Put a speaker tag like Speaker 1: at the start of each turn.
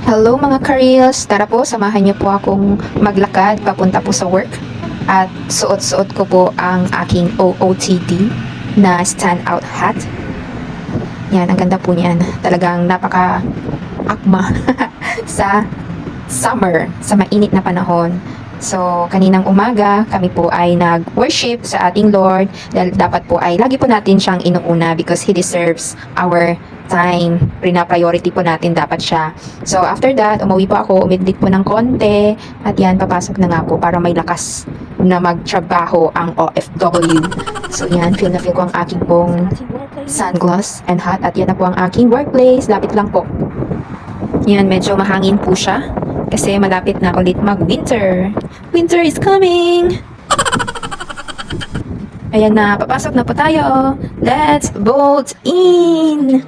Speaker 1: Hello mga ka-reels! Tara po, samahan niyo po akong maglakad papunta po sa work. At suot-suot ko po ang aking OOTD na stand-out hat. Yan, ang ganda po niyan. Talagang napaka-akma sa summer, sa mainit na panahon. So, kaninang umaga, kami po ay nag-worship sa ating Lord dahil dapat po ay lagi po natin siyang inuuna because He deserves our time. Priority po natin dapat siya. So, after that, umuwi po ako, umidlit po ng konti at yan, papasok na nga po para may lakas na magtrabaho ang OFW. So, yan, feel na feel ko ang aking pong sunglass and hat at yan na po ang aking workplace. Lapit lang po. Yan, medyo mahangin po siya. Kasi malapit na ulit mag-winter. Winter is coming! Ayan na, papasok na po tayo. Let's bolt in!